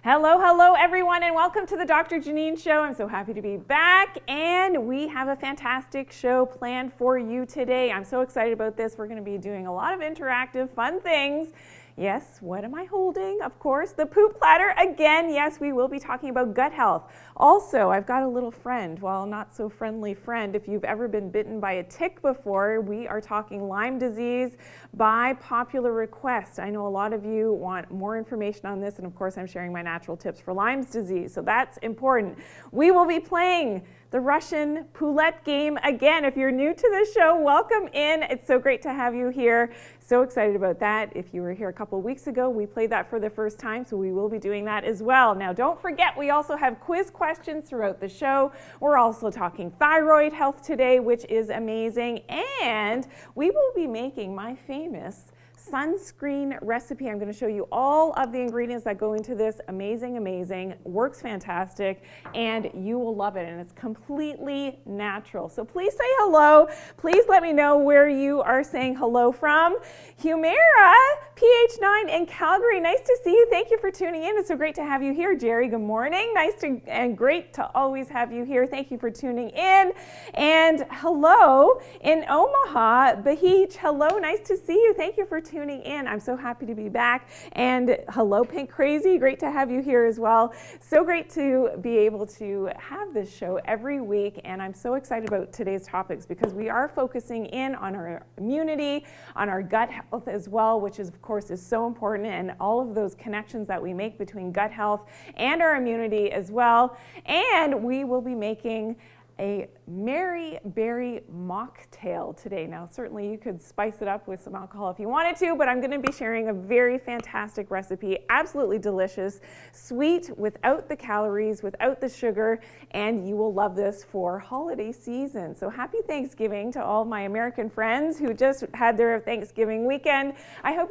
Hello everyone, and welcome to the Doctor Janine Show. I'm so happy to be back, and we have a fantastic show planned for you today. I'm so excited about this. We're going to be doing a lot of interactive, fun things. Yes, what am I holding? Of course, the poop platter again. Yes, we will be talking about gut health. Also, I've got a little friend, well, not so friendly friend. If you've ever been bitten by a tick before, we are talking Lyme disease by popular request. I know a lot of you want more information on this, and of course, I'm sharing my natural tips for Lyme's disease, so that's important. We will be playing the Russian roulette game again. If you're new to this show, welcome in. It's so great to have you here. So excited about that. If you were here a couple of weeks ago, we played that for the first time, so we will be doing that as well. Now, don't forget, we also have quiz questions throughout the show. We're also talking thyroid health today, which is amazing. And we will be making my famous sunscreen recipe. I'm going to show you all of the ingredients that go into this. Amazing, works fantastic, and you will love it, and it's completely natural. So please say hello. Please let me know where you are saying hello from. Humira, PH9 in Calgary, nice to see you. Thank you for tuning in. It's so great to have you here. Jerry, good morning. And great to always have you here. Thank you for tuning in. And hello in Omaha, Bahij. Hello, nice to see you. Thank you for tuning in. I'm so happy to be back. And hello, Pink Crazy. Great to have you here as well. So great to be able to have this show every week. And I'm so excited about today's topics because we are focusing in on our immunity, on our gut health as well, which is, of course, is so important, and all of those connections that we make between gut health and our immunity as well. And we will be making a Mary Berry mocktail today. Now, certainly you could spice it up with some alcohol if you wanted to, but I'm going to be sharing a very fantastic recipe, absolutely delicious, sweet, without the calories, without the sugar, and you will love this for holiday season. So happy Thanksgiving to all my American friends who just had their Thanksgiving weekend. I hope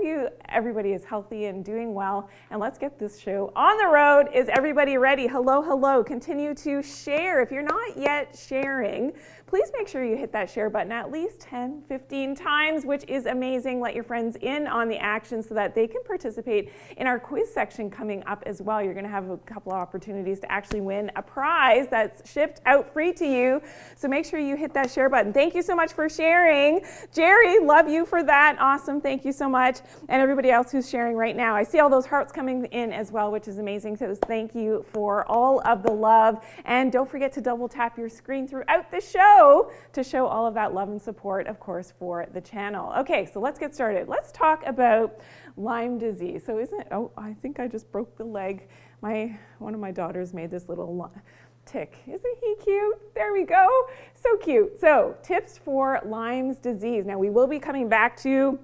everybody is healthy and doing well, and let's get this show on the road. Is everybody ready? Hello. Continue to share. If you're not yet sharing, please make sure you hit that share button at least 10, 15 times, which is amazing. Let your friends in on the action so that they can participate in our quiz section coming up as well. You're going to have a couple of opportunities to actually win a prize that's shipped out free to you. So make sure you hit that share button. Thank you so much for sharing. Jerry, love you for that. Awesome. Thank you so much. And everybody else who's sharing right now. I see all those hearts coming in as well, which is amazing. So thank you for all of the love. And don't forget to double tap your screen throughout the show to show all of that love and support, of course, for the channel. Okay, so let's get started. Let's talk about Lyme disease. So I think I just broke the leg. One of my daughters made this little tick. Isn't he cute? There we go. So cute. So tips for Lyme's disease. Now we will be coming back to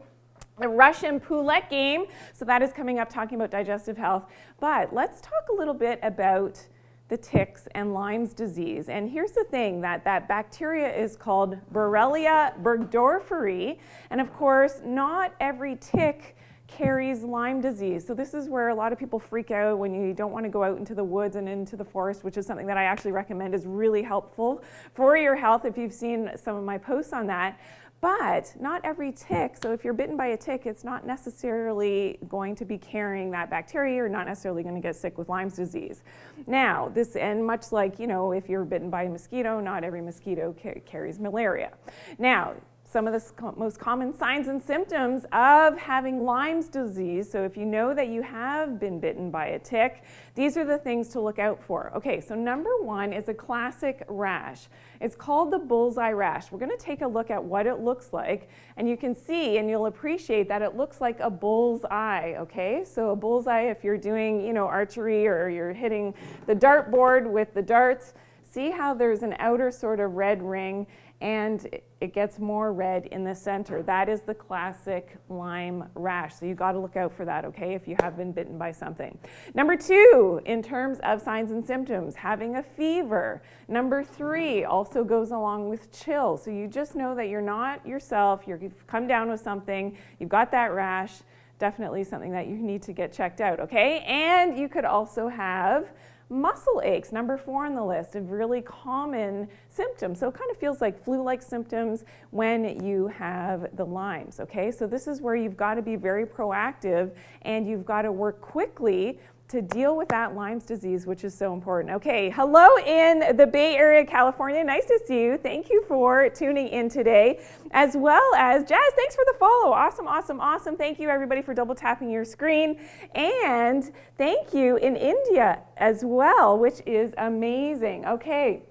the Russian roulette game. So that is coming up, talking about digestive health. But let's talk a little bit about the ticks and Lyme's disease. And here's the thing, that bacteria is called Borrelia burgdorferi. And of course, not every tick carries Lyme disease. So this is where a lot of people freak out when you don't want to go out into the woods and into the forest, which is something that I actually recommend is really helpful for your health if you've seen some of my posts on that. But not every tick, so if you're bitten by a tick, it's not necessarily going to be carrying that bacteria. You're not necessarily going to get sick with Lyme's disease. Now, and much like, if you're bitten by a mosquito, not every mosquito carries malaria. Now, some of the most common signs and symptoms of having Lyme's disease. So if you know that you have been bitten by a tick, these are the things to look out for. Okay, so number one is a classic rash. It's called the bullseye rash. We're going to take a look at what it looks like, and you can see and you'll appreciate that it looks like a bull's eye, okay? So a bullseye, if you're doing, archery or you're hitting the dartboard with the darts, see how there's an outer sort of red ring and it gets more red in the center. That is the classic Lyme rash. So you got to look out for that, okay, if you have been bitten by something. Number two, in terms of signs and symptoms, having a fever. Number three also goes along with chills. So you just know that you're not yourself, you've come down with something, you've got that rash, definitely something that you need to get checked out, okay? And you could also have muscle aches, number 4 on the list of really common symptoms. So it kind of feels like flu-like symptoms when you have the Lyme's, okay? So this is where you've got to be very proactive and you've got to work quickly to deal with that Lyme's disease, which is so important. Okay, hello in the Bay Area, California. Nice to see you. Thank you for tuning in today, as well as Jazz. Thanks for the follow. Awesome, awesome, awesome. Thank you, everybody, for double tapping your screen. And thank you in India as well, which is amazing. Okay,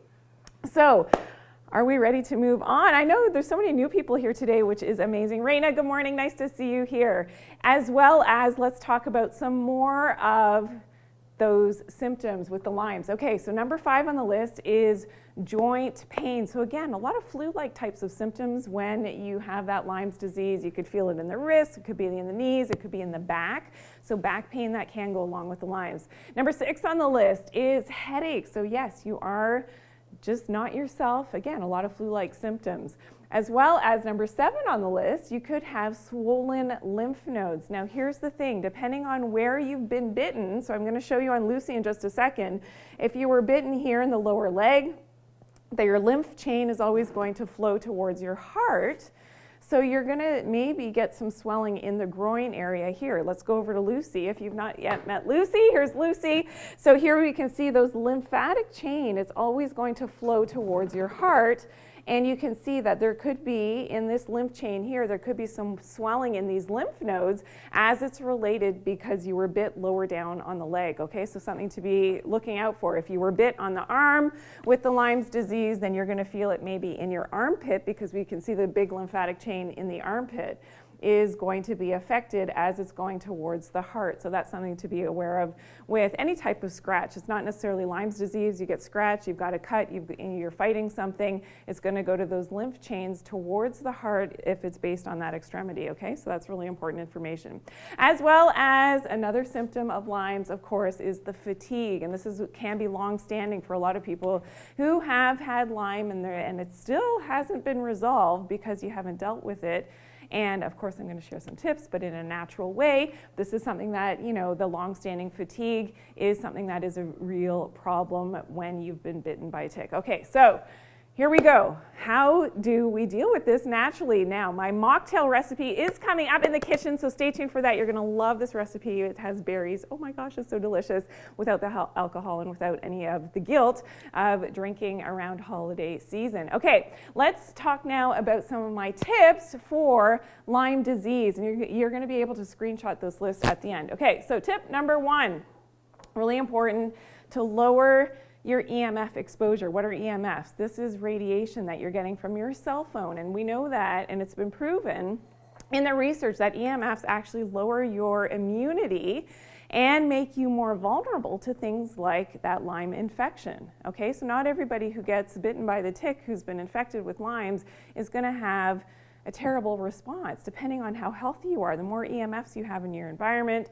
so are we ready to move on? I know there's so many new people here today, which is amazing. Raina, good morning. Nice to see you here. As well as let's talk about some more of those symptoms with the Lyme's. Okay, so number 5 on the list is joint pain. So again, a lot of flu-like types of symptoms when you have that Lyme's disease. You could feel it in the wrists, it could be in the knees, it could be in the back. So back pain, that can go along with the Lyme's. Number 6 on the list is headaches. So yes, you are just not yourself. Again, a lot of flu-like symptoms. As well as number 7 on the list, you could have swollen lymph nodes. Now here's the thing, depending on where you've been bitten, so I'm going to show you on Lucy in just a second, if you were bitten here in the lower leg, your lymph chain is always going to flow towards your heart. So you're going to maybe get some swelling in the groin area here. Let's go over to Lucy. If you've not yet met Lucy, here's Lucy. So here we can see those lymphatic chain. It's always going to flow towards your heart. And you can see that there could be, in this lymph chain here, there could be some swelling in these lymph nodes as it's related because you were bit lower down on the leg, okay? So something to be looking out for. If you were bit on the arm with the Lyme's disease, then you're gonna feel it maybe in your armpit because we can see the big lymphatic chain in the armpit is going to be affected as it's going towards the heart. So that's something to be aware of with any type of scratch. It's not necessarily Lyme's disease. You get scratched, you've got a cut, you're fighting something. It's going to go to those lymph chains towards the heart if it's based on that extremity, okay? So that's really important information. As well as another symptom of Lyme's, of course, is the fatigue. And this can be long-standing for a lot of people who have had Lyme and it still hasn't been resolved because you haven't dealt with it. And of course, I'm going to share some tips, but in a natural way. This is something that, you know, the long-standing fatigue is something that is a real problem when you've been bitten by a tick. Okay, so here we go. How do we deal with this naturally? Now, my mocktail recipe is coming up in the kitchen, so stay tuned for that. You're going to love this recipe. It has berries. Oh my gosh, it's so delicious without the alcohol and without any of the guilt of drinking around holiday season. Okay, let's talk now about some of my tips for Lyme disease, and you're going to be able to screenshot this list at the end. Okay, so tip number 1, really important, to lower your EMF exposure. What are EMFs? This is radiation that you're getting from your cell phone, and we know that, and it's been proven in the research that EMFs actually lower your immunity and make you more vulnerable to things like that Lyme infection. Okay, so not everybody who gets bitten by the tick who's been infected with Lyme's is going to have a terrible response, depending on how healthy you are. The more EMFs you have in your environment,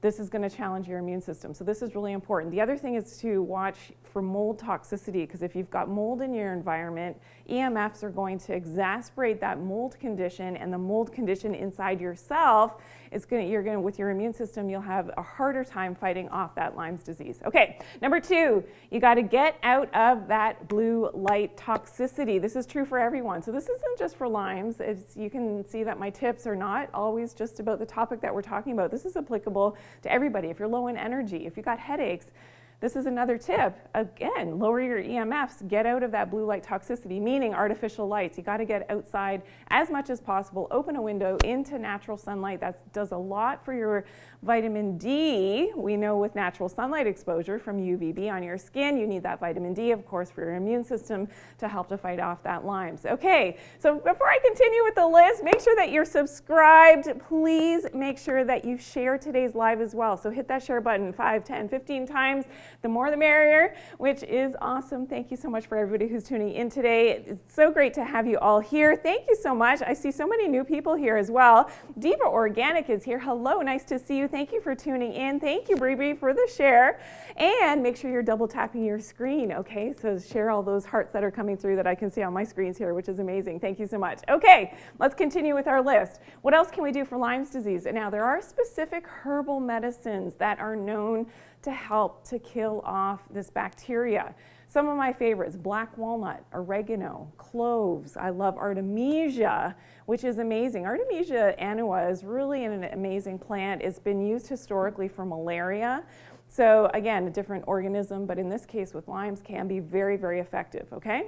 this is going to challenge your immune system. So this is really important. The other thing is to watch for mold toxicity, because if you've got mold in your environment, EMFs are going to exacerbate that mold condition, and the mold condition inside yourself is with your immune system, you'll have a harder time fighting off that Lyme's disease. Okay, number 2, you got to get out of that blue light toxicity. This is true for everyone. So this isn't just for Lyme's. You can see that my tips are not always just about the topic that we're talking about. This is applicable to everybody. If you're low in energy, if you've got headaches, this is another tip. Again, lower your EMFs, get out of that blue light toxicity, meaning artificial lights. You got to get outside as much as possible, open a window into natural sunlight. That does a lot for your vitamin D. We know with natural sunlight exposure from UVB on your skin, you need that vitamin D, of course, for your immune system to help to fight off that Lyme's. Okay, so before I continue with the list, make sure that you're subscribed. Please make sure that you share today's live as well. So hit that share button 5, 10, 15 times. The more the merrier, which is awesome. Thank you so much for everybody who's tuning in today. It's so great to have you all here. Thank you so much. I see so many new people here as well. Diva Organic is here. Hello, nice to see you. Thank you for tuning in. Thank you, Bree, for the share. And make sure you're double tapping your screen, okay? So share all those hearts that are coming through that I can see on my screens here, which is amazing. Thank you so much. Okay, let's continue with our list. What else can we do for Lyme's disease? And now there are specific herbal medicines that are known to help to kill off this bacteria. Some of my favorites: black walnut, oregano, cloves. I love Artemisia, which is amazing. Artemisia annua is really an amazing plant. It's been used historically for malaria. So again, a different organism, but in this case with Lyme's can be very, very effective, okay?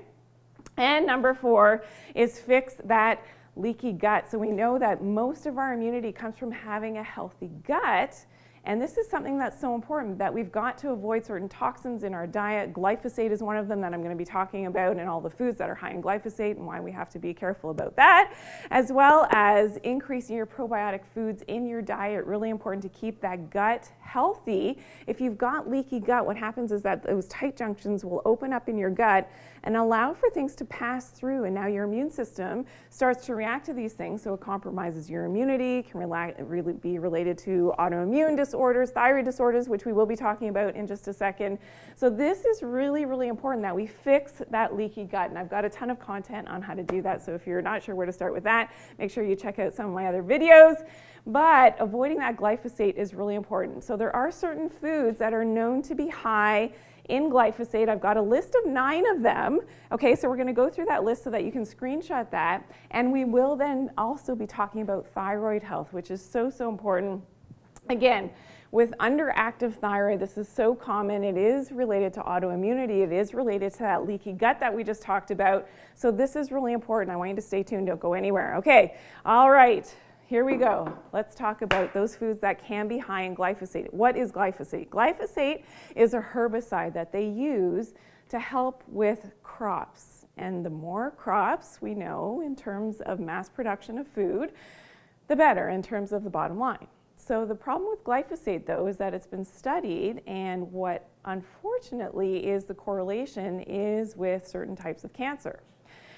And number 4 is fix that leaky gut. So we know that most of our immunity comes from having a healthy gut. And this is something that's so important, that we've got to avoid certain toxins in our diet. Glyphosate is one of them that I'm going to be talking about, and all the foods that are high in glyphosate and why we have to be careful about that, as well as increasing your probiotic foods in your diet. Really important to keep that gut healthy. If you've got leaky gut, what happens is that those tight junctions will open up in your gut and allow for things to pass through, and now your immune system starts to react to these things, so it compromises your immunity, can really be related to autoimmune disorders, thyroid disorders, which we will be talking about in just a second. So this is really, really important that we fix that leaky gut, and I've got a ton of content on how to do that, so if you're not sure where to start with that, make sure you check out some of my other videos. But avoiding that glyphosate is really important. So there are certain foods that are known to be high in glyphosate. I've got a list of 9 of them. Okay, so we're going to go through that list so that you can screenshot that. And we will then also be talking about thyroid health, which is so, so important. Again, with underactive thyroid, this is so common. It is related to autoimmunity. It is related to that leaky gut that we just talked about. So this is really important. I want you to stay tuned. Don't go anywhere. Okay, all right. Here we go. Let's talk about those foods that can be high in glyphosate. What is glyphosate? Glyphosate is a herbicide that they use to help with crops. And the more crops we know in terms of mass production of food, the better in terms of the bottom line. So the problem with glyphosate, though, is that it's been studied, and what unfortunately is the correlation is with certain types of cancer.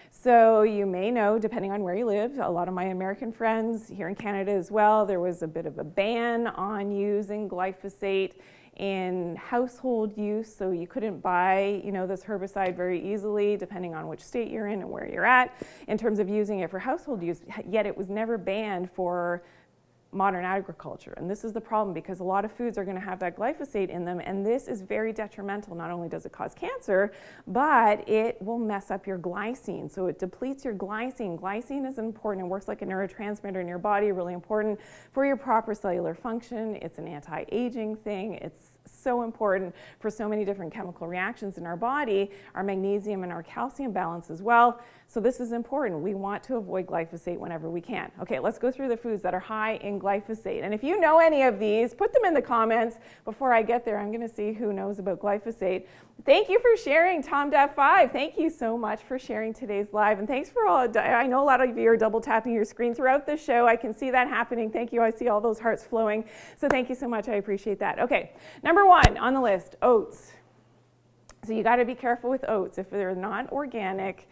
So you may know, depending on where you live, a lot of my American friends here in Canada as well, there was a bit of a ban on using glyphosate in household use. So you couldn't buy, this herbicide very easily, depending on which state you're in and where you're at, in terms of using it for household use. Yet it was never banned for modern agriculture. And this is the problem, because a lot of foods are going to have that glyphosate in them, and this is very detrimental. Not only does it cause cancer, but it will mess up your glycine. So it depletes your glycine. Glycine is important. It works like a neurotransmitter in your body, really important for your proper cellular function. It's an anti-aging thing. It's so important for so many different chemical reactions in our body, our magnesium and our calcium balance as well. So this is important. We want to avoid glyphosate whenever we can. Okay, let's go through the foods that are high in glyphosate. And if you know any of these, put them in the comments. Before I get there, I'm going to see who knows about glyphosate. Thank you for sharing, TomDeaf5. Thank you so much for sharing today's live. And thanks for all, I know a lot of you are double tapping your screen throughout the show. I can see that happening. Thank you. I see all those hearts flowing. So thank you so much. I appreciate that. Okay, number 1 on the list, oats. So you got to be careful with oats. If they're not organic,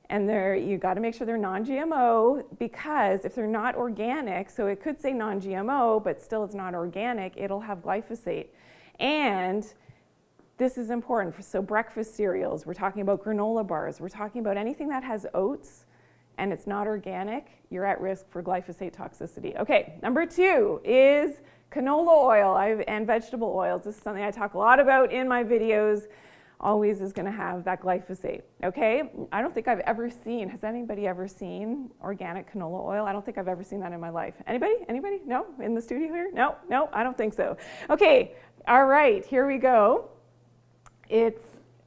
and you got to make sure they're non-GMO, because if they're not organic, so it could say non-GMO, but still it's not organic, it'll have glyphosate. And this is important. So breakfast cereals, we're talking about granola bars, we're talking about anything that has oats and it's not organic, you're at risk for glyphosate toxicity. Okay, number 2 is canola oil and vegetable oils. This is something I talk a lot about in my videos. Always is going to have that glyphosate, okay? I don't think I've ever seen, has anybody ever seen organic canola oil? I don't think I've ever seen that in my life. Anybody? Anybody? No? In the studio here? No? No? I don't think so. Okay, all right, here we go.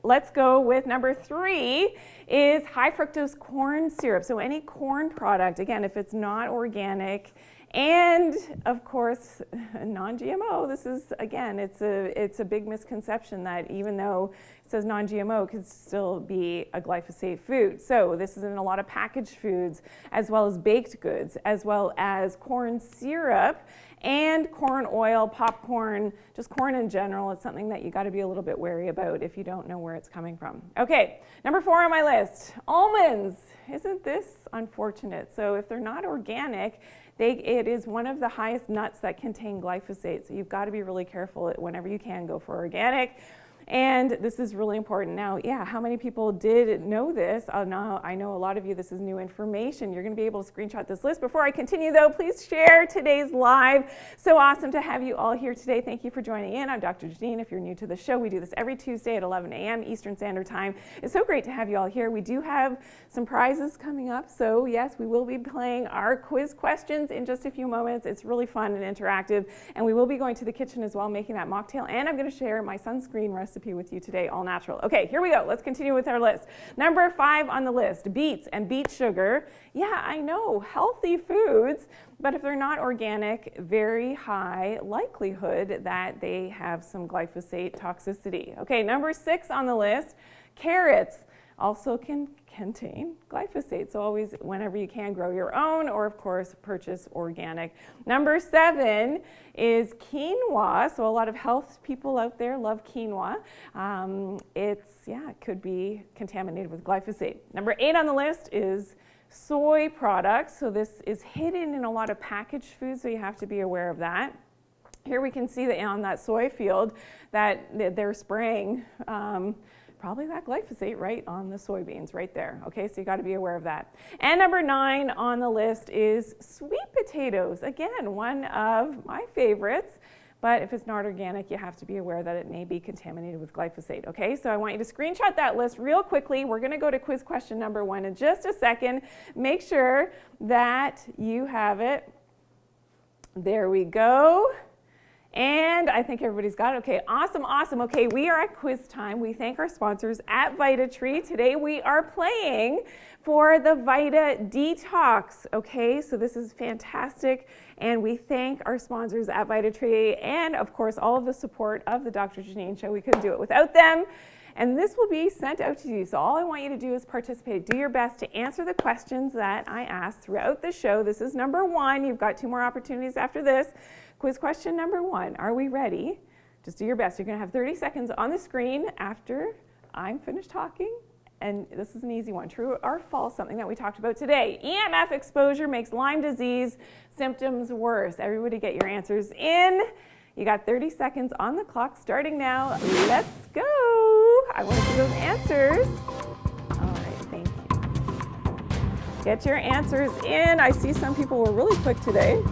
Let's go with number 3 is high fructose corn syrup. So any corn product, again, if it's not organic, and of course, non-GMO. This is, again, it's a big misconception that even though it says non-GMO, it could still be a glyphosate food. So this is in a lot of packaged foods, as well as baked goods, as well as corn syrup and corn oil, popcorn, just corn in general. It's something that you got to be a little bit wary about if you don't know where it's coming from. Okay, number 4 on my list, almonds. Isn't this unfortunate? So if they're not organic, it is one of the highest nuts that contain glyphosate. So you've got to be really careful. Whenever you can, go for organic. And this is really important. Now, yeah, how many people did know this? I know a lot of you, this is new information. You're going to be able to screenshot this list. Before I continue, though, please share today's live. So awesome to have you all here today. Thank you for joining in. I'm Dr. Janine. If you're new to the show, we do this every Tuesday at 11 a.m. Eastern Standard Time. It's so great to have you all here. We do have some prizes coming up. So yes, we will be playing our quiz questions in just a few moments. It's really fun and interactive. And we will be going to the kitchen as well, making that mocktail. And I'm going to share my sunscreen recipe with you today, all natural. Okay, here we go. Let's continue with our list. Number 5 on the list, beets and beet sugar. Yeah, I know, healthy foods, but if they're not organic, very high likelihood that they have some glyphosate toxicity. Okay, number 6 on the list, carrots also can contain glyphosate. So always, whenever you can, grow your own, or of course, purchase organic. Number 7 is quinoa. So a lot of health people out there love quinoa. It could be contaminated with glyphosate. Number 8 on the list is soy products. So this is hidden in a lot of packaged foods, so you have to be aware of that. Here we can see that on that soy field that they're spraying probably that glyphosate right on the soybeans right there. Okay, so you got to be aware of that. And number 9 on the list is sweet potatoes. Again, one of my favorites, but if it's not organic, you have to be aware that it may be contaminated with glyphosate. Okay, so I want you to screenshot that list real quickly. We're going to go to quiz question number 1 in just a second. Make sure that you have it. There we go. And I think everybody's got it. Okay, awesome, awesome. Okay, we are at quiz time. We thank our sponsors at VitaTree. Today we are playing for the Vita Detox. Okay, so this is fantastic. And we thank our sponsors at VitaTree and, of course, all of the support of the Doctor Janine Show. We couldn't do it without them. And this will be sent out to you. So all I want you to do is participate. Do your best to answer the questions that I ask throughout the show. This is number 1. You've got 2 more opportunities after this. Quiz question number 1. Are we ready? Just do your best. You're going to have 30 seconds on the screen after I'm finished talking. And this is an easy one. True or false, something that we talked about today. EMF exposure makes Lyme disease symptoms worse. Everybody get your answers in. You got 30 seconds on the clock starting now. Let's go. I want to see those answers. All right, thank you. Get your answers in. I see some people were really quick today.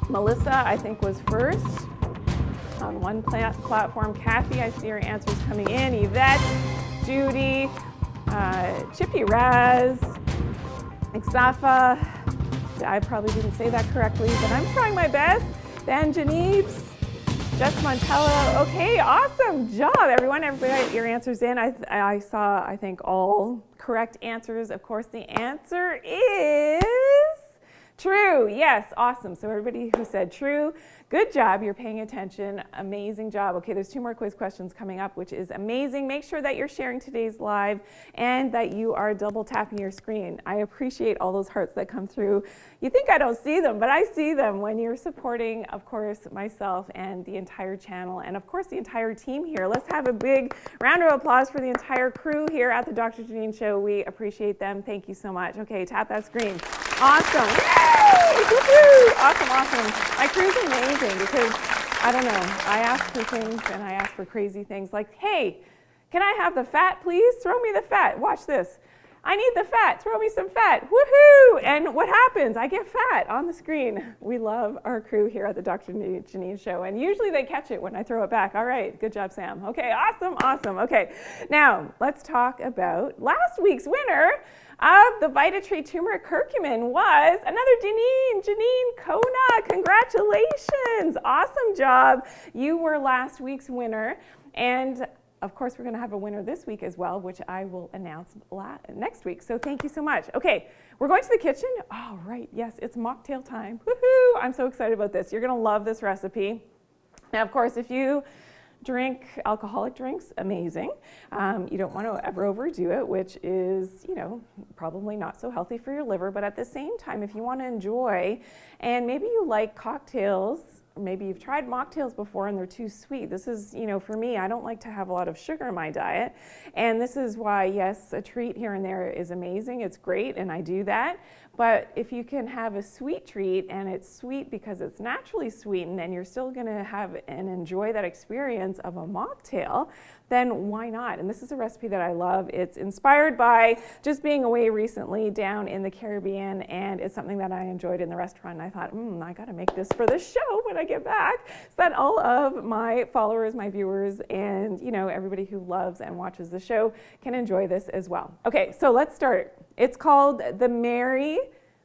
Melissa, I think, was first on one platform. Kathy, I see your answers coming in. Yvette, Judy, Chippy Raz, Ixafa. I probably didn't say that correctly, but I'm trying my best. Ben Janibes, Jess Montella. Okay, awesome job, everyone. Everybody got your answers in. I saw, I think, all correct answers. Of course, the answer is true. Yes, awesome. So everybody who said true, good job. You're paying attention. Amazing job. Okay, there's 2 more quiz questions coming up, which is amazing. Make sure that you're sharing today's live and that you are double tapping your screen. I appreciate all those hearts that come through. You think I don't see them, but I see them when you're supporting, of course, myself and the entire channel and, of course, the entire team here. Let's have a big round of applause for the entire crew here at the Dr. Janine Show. We appreciate them. Thank you so much. Okay, tap that screen. Awesome. Yay! Woo-hoo! Awesome, awesome. My crew's amazing because, I don't know, I ask for things and I ask for crazy things like, hey, can I have the fat, please? Throw me the fat. Watch this. I need the fat. Throw me some fat. Woohoo! And what happens? I get fat on the screen. We love our crew here at the Dr. Janine Show, and usually they catch it when I throw it back. All right, good job, Sam. Okay, awesome, awesome. Okay, now let's talk about last week's winner of the VitaTree turmeric curcumin was another Janine Kona. Congratulations. Awesome job. You were last week's winner. And of course, we're going to have a winner this week as well, which I will announce next week. So thank you so much. Okay, we're going to the kitchen. Oh, right. Yes, it's mocktail time. Woohoo! I'm so excited about this. You're going to love this recipe. Now, of course, if you drink alcoholic drinks, amazing. You don't want to ever overdo it, which is, probably not so healthy for your liver. But at the same time, if you want to enjoy, and maybe you like cocktails, or maybe you've tried mocktails before and they're too sweet. This is, for me, I don't like to have a lot of sugar in my diet. And this is why, yes, a treat here and there is amazing. It's great, and I do that. But if you can have a sweet treat and it's sweet because it's naturally sweetened and you're still going to have and enjoy that experience of a mocktail, then why not? And this is a recipe that I love. It's inspired by just being away recently down in the Caribbean, and it's something that I enjoyed in the restaurant. And I thought, I got to make this for the show when I get back, so that all of my followers, my viewers, and everybody who loves and watches the show can enjoy this as well. Okay, so let's start. It's called the Mary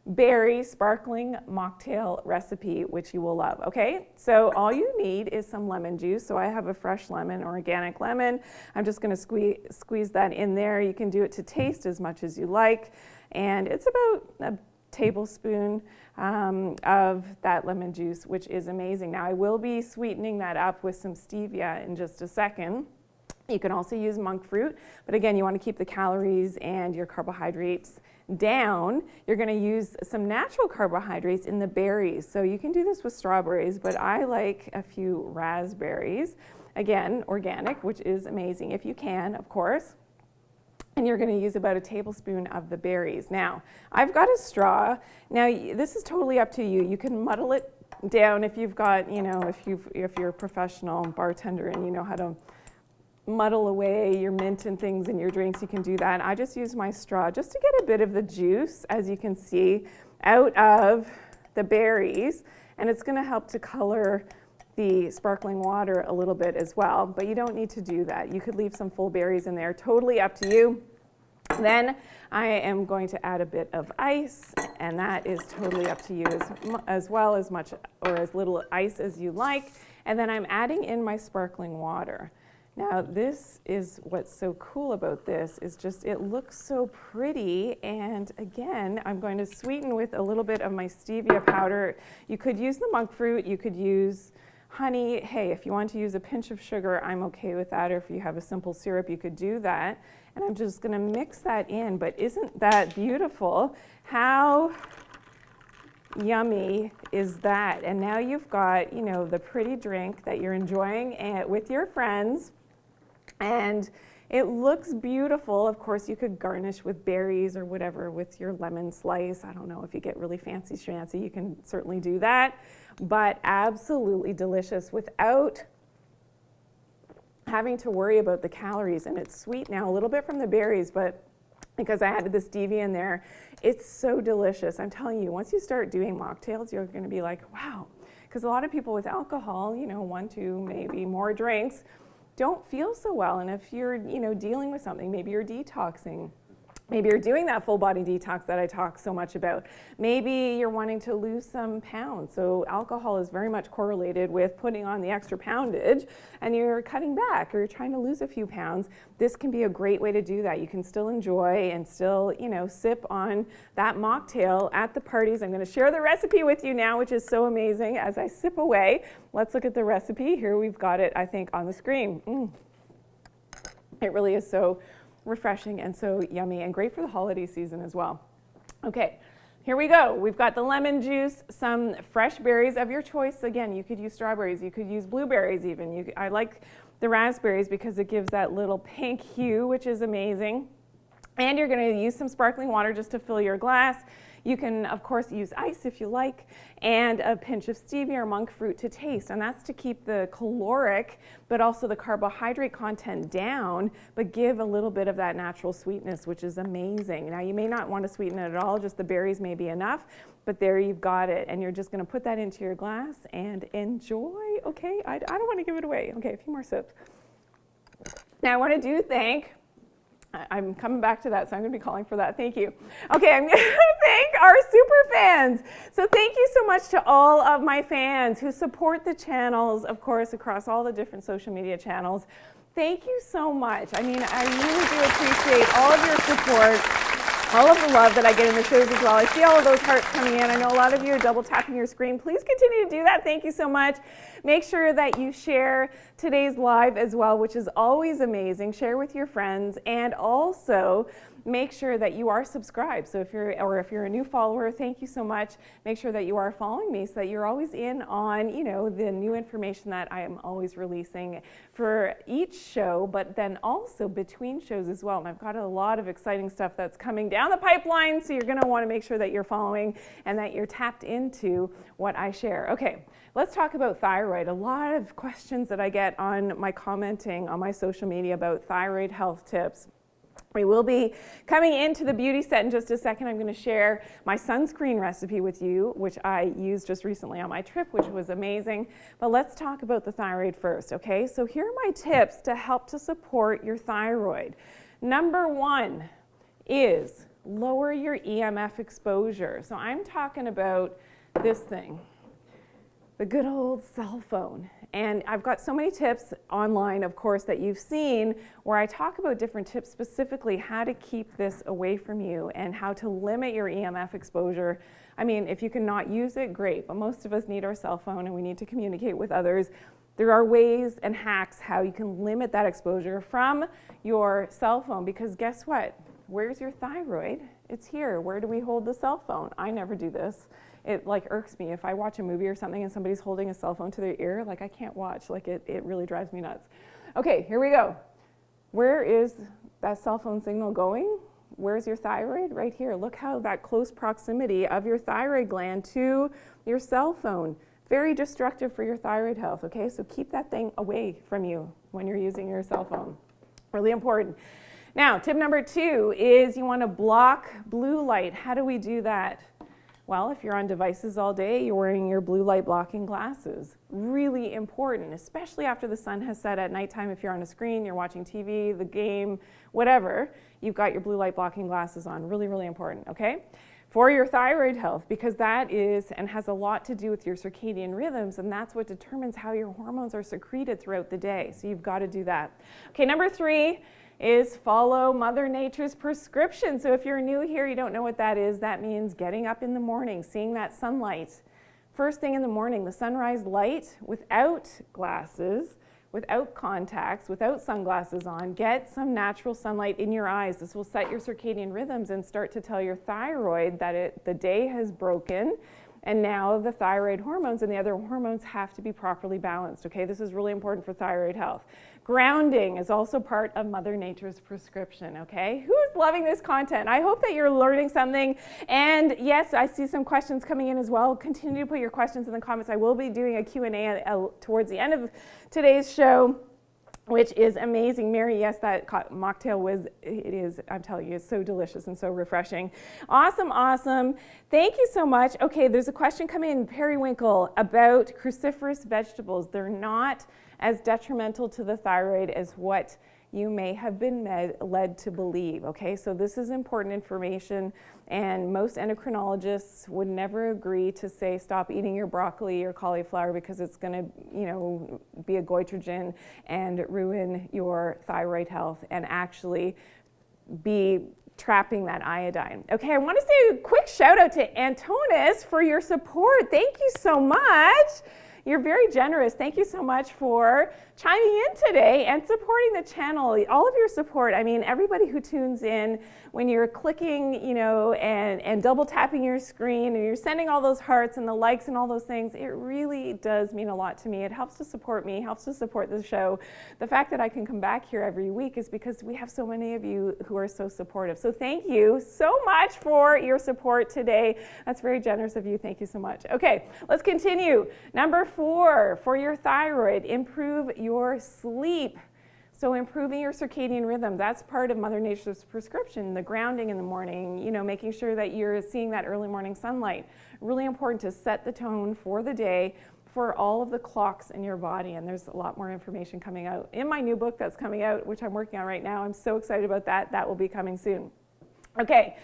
Berry Sparkling Mocktail Recipe, which you will love. Okay, so all you need is some lemon juice. So I have a fresh lemon, organic lemon. I'm just going to squeeze that in there. You can do it to taste as much as you like, and it's about a tablespoon of that lemon juice, which is amazing. Now I will be sweetening that up with some stevia in just a second. You can also use monk fruit, but again, you want to keep the calories and your carbohydrates down. You're going to use some natural carbohydrates in the berries. So you can do this with strawberries, but I like a few raspberries. Again, organic, which is amazing if you can, of course. And you're going to use about a tablespoon of the berries. Now, I've got a straw. Now, this is totally up to you. You can muddle it down if you've got, if you're a professional bartender and you know how to muddle away your mint and things in your drinks, you can do that. I just use my straw just to get a bit of the juice, as you can see, out of the berries, and it's going to help to color the sparkling water a little bit as well, but you don't need to do that. You could leave some full berries in there, totally up to you. Then I am going to add a bit of ice, and that is totally up to you as well, as much or as little ice as you like. And then I'm adding in my sparkling water. Now, this is what's so cool about this, is just it looks so pretty. And again, I'm going to sweeten with a little bit of my stevia powder. You could use the monk fruit, you could use honey. Hey, if you want to use a pinch of sugar, I'm okay with that. Or if you have a simple syrup, you could do that. And I'm just going to mix that in. But isn't that beautiful? How yummy is that? And now you've got, the pretty drink that you're enjoying with your friends. And it looks beautiful. Of course, you could garnish with berries or whatever with your lemon slice. I don't know if you get really fancy schmancy, you can certainly do that. But absolutely delicious without having to worry about the calories. And it's sweet now, a little bit from the berries, but because I added the stevia in there, it's so delicious. I'm telling you, once you start doing mocktails, you're going to be like, wow. Because a lot of people with alcohol, 1, 2, maybe more drinks, don't feel so well. And if you're, dealing with something, maybe you're detoxing, maybe you're doing that full body detox that I talk so much about. Maybe you're wanting to lose some pounds. So alcohol is very much correlated with putting on the extra poundage, and you're cutting back or you're trying to lose a few pounds. This can be a great way to do that. You can still enjoy and still, sip on that mocktail at the parties. I'm going to share the recipe with you now, which is so amazing as I sip away. Let's look at the recipe. Here we've got it, I think, on the screen. It really is so refreshing and so yummy and great for the holiday season as well. Okay, here we go. We've got the lemon juice, some fresh berries of your choice. Again, you could use strawberries, you could use blueberries even. I like the raspberries because it gives that little pink hue, which is amazing. And you're going to use some sparkling water just to fill your glass. You can, of course, use ice if you like, and a pinch of stevia or monk fruit to taste. And that's to keep the caloric, but also the carbohydrate content down, but give a little bit of that natural sweetness, which is amazing. Now, you may not want to sweeten it at all, just the berries may be enough, but there you've got it. And you're just going to put that into your glass and enjoy. Okay, I don't want to give it away. Okay, a few more sips. Now, I want to thank I'm coming back to that, so I'm going to be calling for that. Thank you. Okay, I'm going to thank our super fans. So thank you so much to all of my fans who support the channels, of course, across all the different social media channels. Thank you so much. I mean, I really do appreciate all of your support, all of the love that I get in the shows as well. I see all of those hearts coming in. I know a lot of you are double tapping your screen. Please continue to do that. Thank you so much. Make sure that you share today's live as well, which is always amazing. Share with your friends, and also make sure that you are subscribed. So if you're a new follower, thank you so much. Make sure that you are following me so that you're always in on, the new information that I am always releasing for each show, but then also between shows as well. And I've got a lot of exciting stuff that's coming down the pipeline, so you're going to want to make sure that you're following and that you're tapped into what I share. Okay, let's talk about thyroid. A lot of questions that I get on my commenting on my social media about thyroid health tips. We will be coming into the beauty set in just a second. I'm going to share my sunscreen recipe with you, which I used just recently on my trip, which was amazing. But let's talk about the thyroid first, okay? So here are my tips to help to support your thyroid. Number one is lower your EMF exposure. So I'm talking about this thing, the good old cell phone. And I've got so many tips online, of course, that you've seen where I talk about different tips, specifically how to keep this away from you and how to limit your EMF exposure. I mean, if you can not use it, great, but most of us need our cell phone and we need to communicate with others. There are ways and hacks how you can limit that exposure from your cell phone, because guess what? Where's your thyroid? It's here. Where do we hold the cell phone? I never do this. It irks me. If I watch a movie or something and somebody's holding a cell phone to their ear, I can't watch. It really drives me nuts. Okay, here we go. Where is that cell phone signal going? Where's your thyroid? Right here. Look how that close proximity of your thyroid gland to your cell phone. Very destructive for your thyroid health, okay? So keep that thing away from you when you're using your cell phone. Really important. Now, tip number 2 is you want to block blue light. How do we do that? Well, if you're on devices all day, you're wearing your blue light blocking glasses. Really important, especially after the sun has set at nighttime. If you're on a screen, you're watching TV, the game, whatever, you've got your blue light blocking glasses on. Really, really important, okay? For your thyroid health, because that is and has a lot to do with your circadian rhythms, and that's what determines how your hormones are secreted throughout the day. So you've got to do that. Okay, number 3 is follow Mother Nature's prescription. So if you're new here, you don't know what that is, that means getting up in the morning, seeing that sunlight. First thing in the morning, the sunrise light, without glasses, without contacts, without sunglasses on, get some natural sunlight in your eyes. This will set your circadian rhythms and start to tell your thyroid that the day has broken, and now the thyroid hormones and the other hormones have to be properly balanced, okay? This is really important for thyroid health. Grounding is also part of Mother Nature's prescription, okay? Who's loving this content? I hope that you're learning something. And yes, I see some questions coming in as well. Continue to put your questions in the comments. I will be doing a Q&A towards the end of today's show, which is amazing. Mary, yes, that mocktail I'm telling you, it's so delicious and so refreshing. Awesome, awesome. Thank you so much. Okay, there's a question coming in, periwinkle, about cruciferous vegetables. They're not as detrimental to the thyroid as what you may have been led to believe, okay? So this is important information, and most endocrinologists would never agree to say stop eating your broccoli or cauliflower because it's gonna, be a goitrogen and ruin your thyroid health and actually be trapping that iodine. Okay, I want to say a quick shout out to Antonis for your support. Thank you so much. You're very generous. Thank you so much for chiming in today and supporting the channel. All of your support, I mean, everybody who tunes in, when you're clicking, and double tapping your screen and you're sending all those hearts and the likes and all those things, it really does mean a lot to me. It helps to support me, helps to support the show. The fact that I can come back here every week is because we have so many of you who are so supportive. So thank you so much for your support today. That's very generous of you. Thank you so much. Okay, let's continue. Number 4, for your thyroid, improve your sleep. So improving your circadian rhythm, that's part of Mother Nature's prescription, the grounding in the morning, making sure that you're seeing that early morning sunlight. Really important to set the tone for the day for all of the clocks in your body, and there's a lot more information coming out in my new book that's coming out, which I'm working on right now. I'm so excited about that. That will be coming soon. Okay.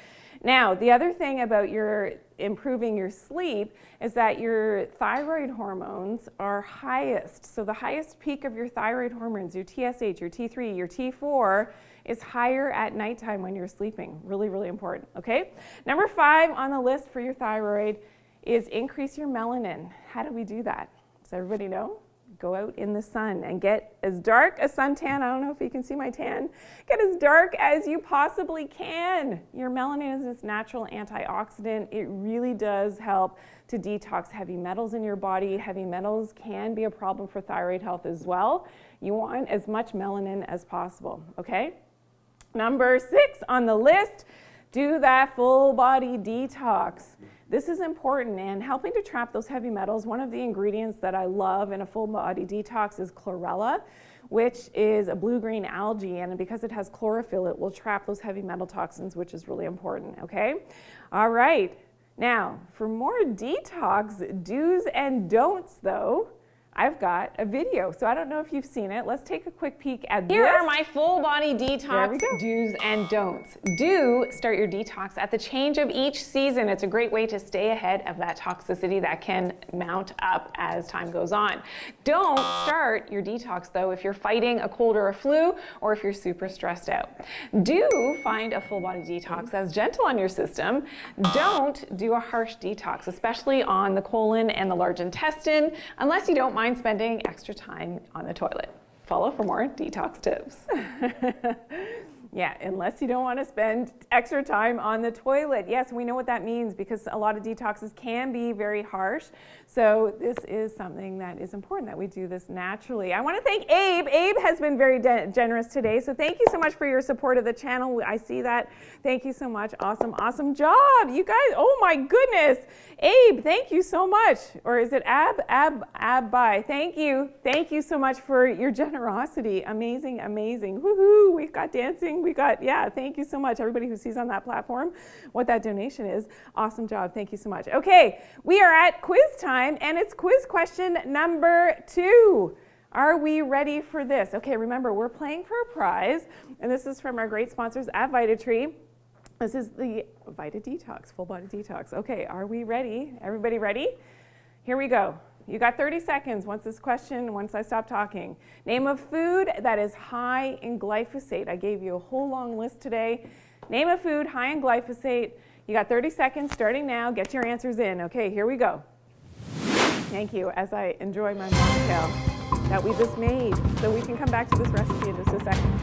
Now, the other thing about your improving your sleep is that your thyroid hormones are highest. So the highest peak of your thyroid hormones, your TSH, your T3, your T4, is higher at nighttime when you're sleeping. Really, really important, okay? Number 5 on the list for your thyroid is increase your melanin. How do we do that? Does everybody know? Go out in the sun and get as dark a suntan. I don't know if you can see my tan. Get as dark as you possibly can. Your melanin is this natural antioxidant. It really does help to detox heavy metals in your body. Heavy metals can be a problem for thyroid health as well. You want as much melanin as possible, okay? Number 6 on the list, do that full body detox. This is important, and helping to trap those heavy metals. One of the ingredients that I love in a full body detox is chlorella, which is a blue-green algae, and because it has chlorophyll, it will trap those heavy metal toxins, which is really important, okay? All right, now for more detox do's and don'ts though, I've got a video, so I don't know if you've seen it. Let's take a quick peek at this. Here are my full body detox do's and don'ts. Do start your detox at the change of each season. It's a great way to stay ahead of that toxicity that can mount up as time goes on. Don't start your detox though if you're fighting a cold or a flu, or if you're super stressed out. Do find a full body detox that's gentle on your system. Don't do a harsh detox, especially on the colon and the large intestine, unless you don't mind spending extra time on the toilet. Follow for more detox tips. Yeah, unless you don't want to spend extra time on the toilet. Yes, we know what that means because a lot of detoxes can be very harsh. So this is something that is important that we do this naturally. I want to thank Abe. Abe has been very generous today. So thank you so much for your support of the channel. I see that. Thank you so much. Awesome, awesome job. You guys, oh my goodness. Abe, thank you so much. Or is it Bye. Thank you. Thank you so much for your generosity. Amazing, amazing. Woohoo, we've got dancing. We got, yeah, thank you so much. Everybody who sees on that platform what that donation is. Awesome job. Thank you so much. Okay, we are at quiz time, and it's quiz question number 2. Are we ready for this? Okay, remember, we're playing for a prize, and this is from our great sponsors at VitaTree. This is the Vita Detox, full body detox. Okay, are we ready? Everybody ready? Here we go. You got 30 seconds once I stop talking. Name a food that is high in glyphosate. I gave you a whole long list today. Name a food high in glyphosate. You got 30 seconds starting now. Get your answers in. Okay, here we go. Thank you, as I enjoy my mocktail that we just made. So we can come back to this recipe in just a second.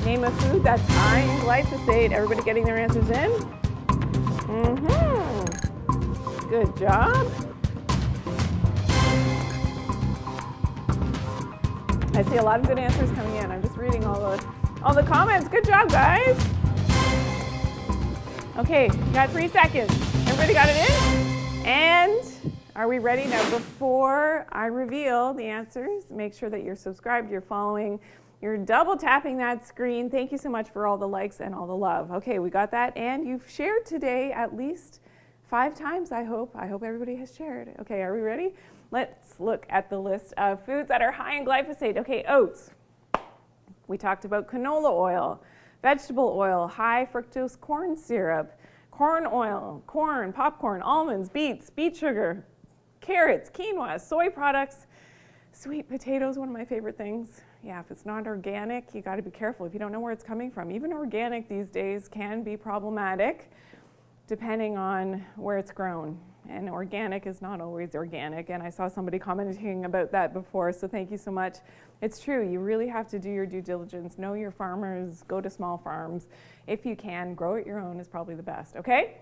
Name a food that's high in glyphosate. Everybody getting their answers in? Good job. I see a lot of good answers coming in. I'm just reading all the comments. Good job, guys. Okay, you got 3 seconds. Everybody got it in? And are we ready? Now, before I reveal the answers, make sure that you're subscribed, you're following, you're double tapping that screen. Thank you so much for all the likes and all the love. Okay, we got that. And you've shared today at least 5 times, I hope. I hope everybody has shared. Okay, are we ready? Let's look at the list of foods that are high in glyphosate. Okay, oats. We talked about canola oil, vegetable oil, high fructose corn syrup, corn oil, corn, popcorn, almonds, beets, beet sugar, carrots, quinoa, soy products, sweet potatoes, one of my favorite things. Yeah, if it's not organic, you got to be careful if you don't know where it's coming from. Even organic these days can be problematic, depending on where it's grown. And organic is not always organic. And I saw somebody commenting about that before, so thank you so much. It's true, you really have to do your due diligence. Know your farmers, go to small farms. If you can, grow it your own is probably the best, okay?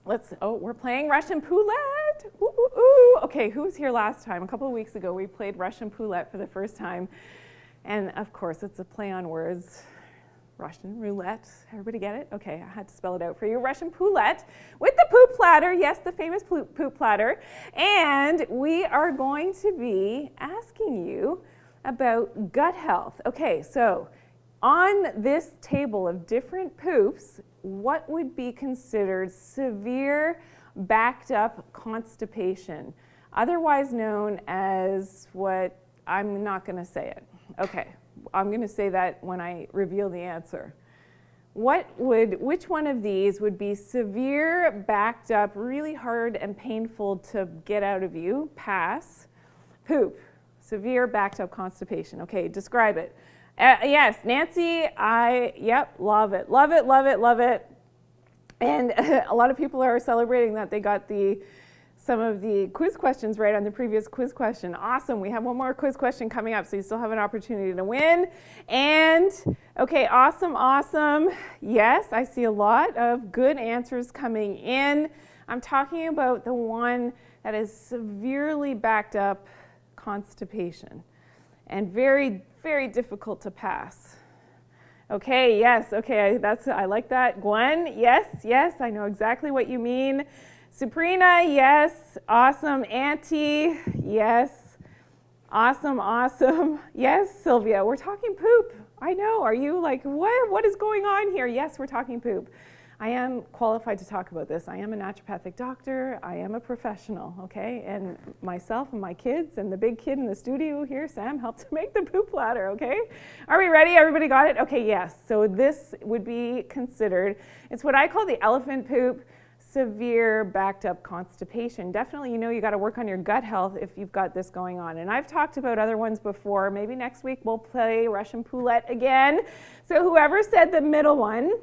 We're playing Russian roulette. Ooh, ooh, ooh. Okay, who was here last time? A couple of weeks ago, we played Russian roulette for the first time. And of course, it's a play on words. Russian roulette. Everybody get it? Okay, I had to spell it out for you. Russian roulette with the poop platter. Yes, the famous poop platter. And we are going to be asking you about gut health. Okay, so on this table of different poops, what would be considered severe backed up constipation, otherwise known as what, I'm not going to say it. Okay. I'm going to say that when I reveal the answer. Which one of these would be severe, backed up, really hard and painful to get out of you? Pass. Poop. Severe, backed up constipation. Okay, describe it. Yes, Nancy, love it. Love it, love it, love it. And a lot of people are celebrating that they got the some of the quiz questions right on the previous quiz question. Awesome. We have one more quiz question coming up, so you still have an opportunity to win. And, okay, awesome, awesome. Yes, I see a lot of good answers coming in. I'm talking about the one that is severely backed up constipation and very, very difficult to pass. Okay, yes, okay, I like that. Gwen, yes, I know exactly what you mean. Sabrina, yes, awesome. Auntie, yes, awesome. Yes, Sylvia, we're talking poop. I know, are you like, what is going on here? Yes, we're talking poop. I am qualified to talk about this. I am a naturopathic doctor. I am a professional, okay? And myself and my kids and the big kid in the studio here, Sam, helped to make the poop platter, okay? Are we ready? Everybody got it? Okay, yes. So this would be considered, it's what I call the elephant poop, severe backed up constipation. Definitely, you got to work on your gut health if you've got this going on. And I've talked about other ones before. Maybe next week we'll play Russian roulette again. So whoever said the middle one,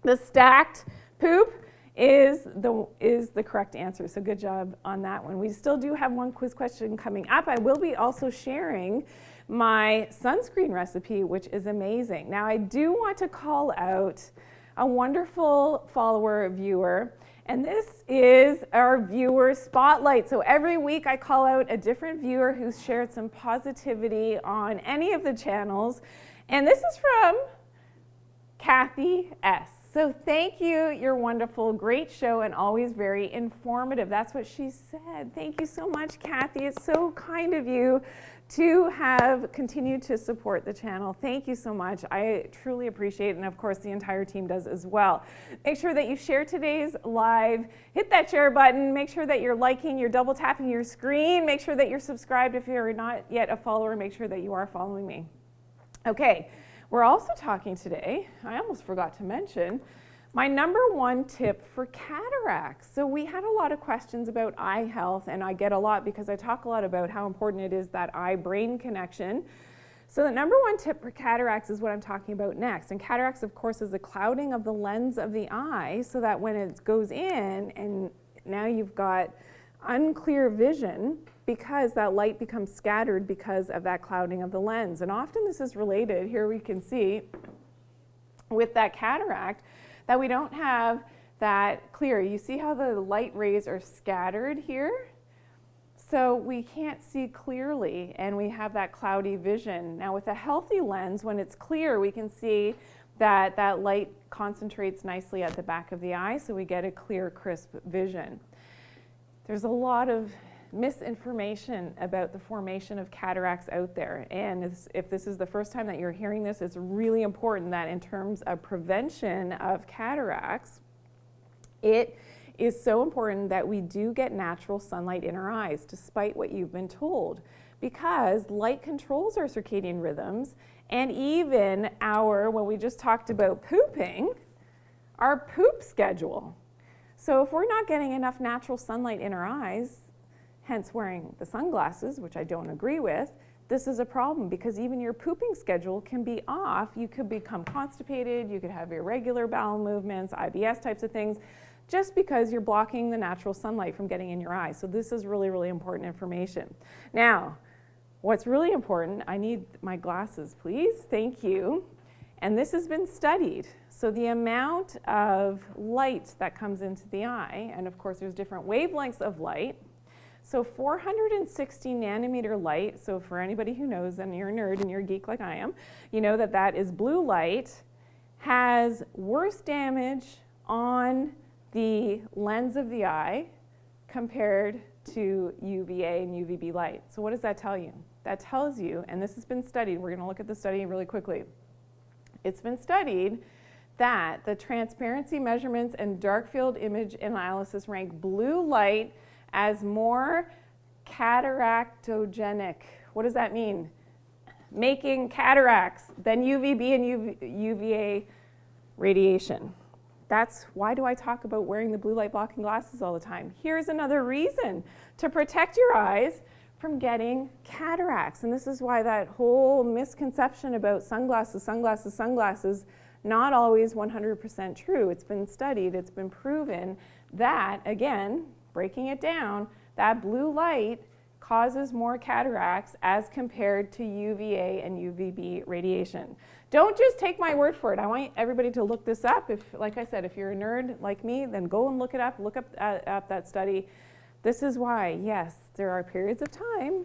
the stacked poop, is the correct answer. So good job on that one. We still do have one quiz question coming up. I will be also sharing my sunscreen recipe, which is amazing. Now I do want to call out a wonderful follower, viewer, and this is our viewer spotlight. So every week I call out a different viewer who's shared some positivity on any of the channels. And this is from Kathy S. So thank you, you're wonderful, great show, and always very informative. That's what she said. Thank you so much, Kathy. It's so kind of you to have continued to support the channel. Thank you so much. I truly appreciate it, and of course the entire team does as well. Make sure that you share today's live, hit that share button, make sure that you're liking, you're double tapping your screen, make sure that you're subscribed. If you're not yet a follower, make sure that you are following me. Okay. We're also talking today, I almost forgot to mention, my number one tip for cataracts. So we had a lot of questions about eye health, and I get a lot because I talk a lot about how important it is that eye-brain connection. So the number one tip for cataracts is what I'm talking about next. And cataracts, of course, is the clouding of the lens of the eye so that when it goes in and now you've got unclear vision, because that light becomes scattered because of that clouding of the lens. And often this is related, here we can see with that cataract, that we don't have that clear. You see how the light rays are scattered here? So we can't see clearly and we have that cloudy vision. Now with a healthy lens, when it's clear, we can see that that light concentrates nicely at the back of the eye, so we get a clear, crisp vision. There's a lot of misinformation about the formation of cataracts out there, and if this is the first time that you're hearing this, it's really important that in terms of prevention of cataracts, it is so important that we do get natural sunlight in our eyes, despite what you've been told, because light controls our circadian rhythms, and even when we just talked about pooping, our poop schedule. So if we're not getting enough natural sunlight in our eyes, hence wearing the sunglasses, which I don't agree with, this is a problem because even your pooping schedule can be off. You could become constipated, you could have irregular bowel movements, IBS types of things, just because you're blocking the natural sunlight from getting in your eyes. So this is really, really important information. Now, what's really important, I need my glasses, please. Thank you. And this has been studied. So the amount of light that comes into the eye, and of course there's different wavelengths of light. So 460 nanometer light, so for anybody who knows, and you're a nerd and you're a geek like I am, you know that that is blue light, has worse damage on the lens of the eye compared to UVA and UVB light. So what does that tell you? That tells you, and this has been studied, we're going to look at the study really quickly. It's been studied that the transparency measurements and dark field image analysis rank blue light as more cataractogenic. What does that mean? Making cataracts than UVB and UVA radiation. That's why do I talk about wearing the blue light blocking glasses all the time? Here's another reason to protect your eyes from getting cataracts. And this is why that whole misconception about sunglasses, not always 100% true. It's been studied, it's been proven that, again, breaking it down, that blue light causes more cataracts as compared to UVA and UVB radiation. Don't just take my word for it. I want everybody to look this up. If, like I said, if you're a nerd like me, then go and look it up. Look up that study. This is why, yes, there are periods of time.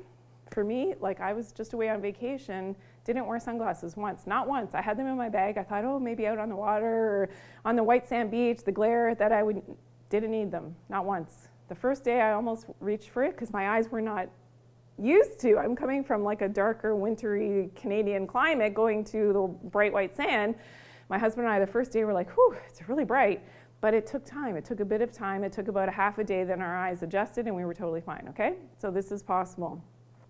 For me, like I was just away on vacation, didn't wear sunglasses once, not once. I had them in my bag. I thought, oh, maybe out on the water or on the white sand beach, the glare, that didn't need them, not once. The first day I almost reached for it because my eyes were not used to. I'm coming from like a darker, wintry Canadian climate going to the bright white sand. My husband and I, the first day, were like, whew, it's really bright. But it took time. It took a bit of time. It took about a half a day, then our eyes adjusted and we were totally fine, okay? So this is possible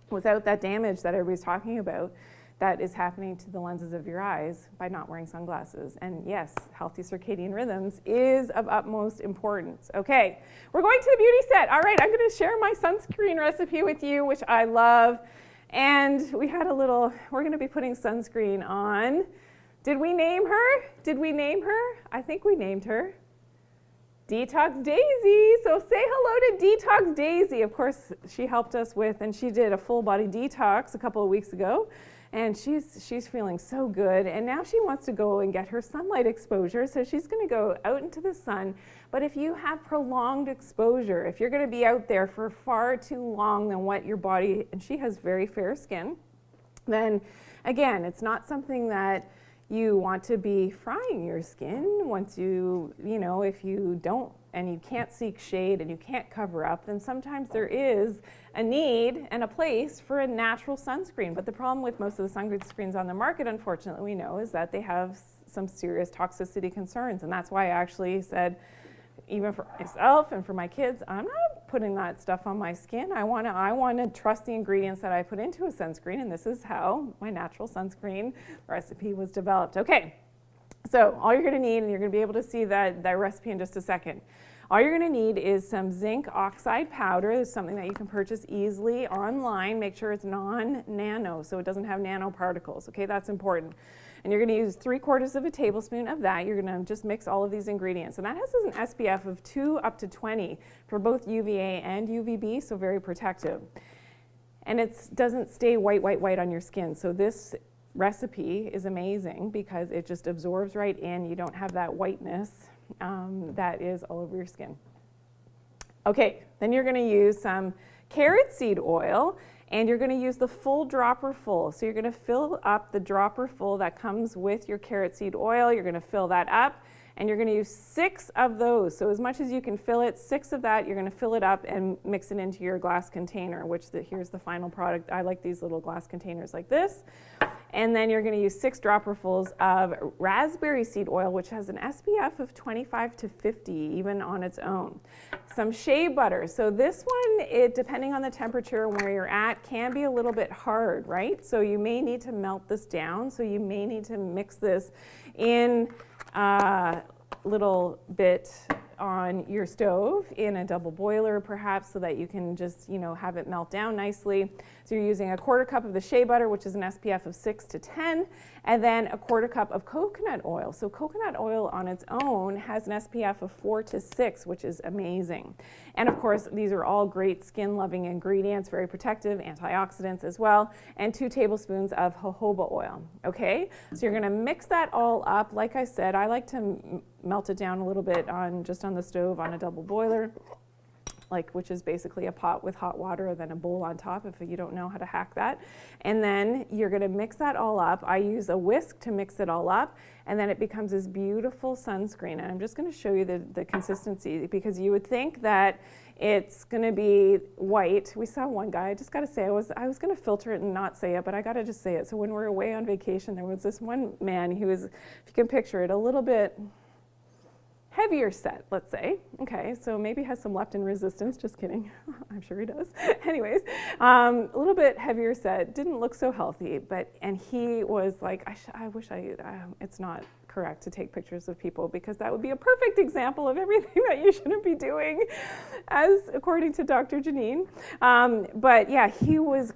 without that damage that everybody's talking about that is happening to the lenses of your eyes by not wearing sunglasses. And yes, healthy circadian rhythms is of utmost importance. Okay, we're going to the beauty set. All right, I'm going to share my sunscreen recipe with you, which I love. And we had we're going to be putting sunscreen on. Did we name her? Did we name her? I think we named her Detox Daisy. So say hello to Detox Daisy. Of course, she helped us with, and she did a full body detox a couple of weeks ago. And she's feeling so good. And now she wants to go and get her sunlight exposure. So she's going to go out into the sun. But if you have prolonged exposure, if you're going to be out there for far too long than what your body, and she has very fair skin, then again, it's not something that you want to be frying your skin once if you don't and you can't seek shade and you can't cover up, then sometimes there is a need and a place for a natural sunscreen. But the problem with most of the sunscreens on the market, unfortunately, we know, is that they have some serious toxicity concerns. And that's why I actually said, even for myself and for my kids, I'm not putting that stuff on my skin. I want to trust the ingredients that I put into a sunscreen, and this is how my natural sunscreen recipe was developed. Okay, so all you're going to need, and you're going to be able to see that recipe in just a second. All you're going to need is some zinc oxide powder. It's something that you can purchase easily online. Make sure it's non-nano, so it doesn't have nanoparticles. Okay, that's important. And you're going to use 3/4 tablespoon of that. You're going to just mix all of these ingredients. And that has an SPF of 2 up to 20 for both UVA and UVB, so very protective. And it doesn't stay white on your skin. So this recipe is amazing because it just absorbs right in. You don't have that whiteness that is all over your skin. Okay, then you're going to use some carrot seed oil. And you're going to use the full dropper full. So you're going to fill up the dropper full that comes with your carrot seed oil. You're going to fill that up, and you're going to use 6 of those. So as much as you can fill it, 6 of that, you're going to fill it up and mix it into your glass container, which here's the final product. I like these little glass containers like this. And then you're going to use 6 dropperfuls of raspberry seed oil, which has an SPF of 25 to 50, even on its own. Some shea butter. So this one, depending on the temperature and where you're at, can be a little bit hard, right? So you may need to melt this down. So you may need to mix this in a little bit on your stove in a double boiler perhaps, so that you can just have it melt down nicely. So you're using a 1/4 cup of the shea butter, which is an SPF of 6 to 10, and then a 1/4 cup of coconut oil. So coconut oil on its own has an SPF of 4 to 6, which is amazing. And of course, these are all great skin loving ingredients, very protective, antioxidants as well, and 2 tablespoons of jojoba oil. Okay, so you're going to mix that all up. Like I said, I like to melt it down a little bit just on the stove on a double boiler, which is basically a pot with hot water and then a bowl on top if you don't know how to hack that. And then you're going to mix that all up. I use a whisk to mix it all up, and then it becomes this beautiful sunscreen. And I'm just going to show you the consistency, because you would think that it's going to be white. We saw one guy, I just got to say, I was going to filter it and not say it, but I got to just say it. So when we're away on vacation, there was this one man who was, if you can picture it, a little bit heavier set, let's say. Okay, so maybe has some leptin resistance, just kidding. I'm sure he does. Anyways, a little bit heavier set, didn't look so healthy, and he was like, I wish it's not correct to take pictures of people, because that would be a perfect example of everything that you shouldn't be doing, as according to Dr. Janine. But yeah, he was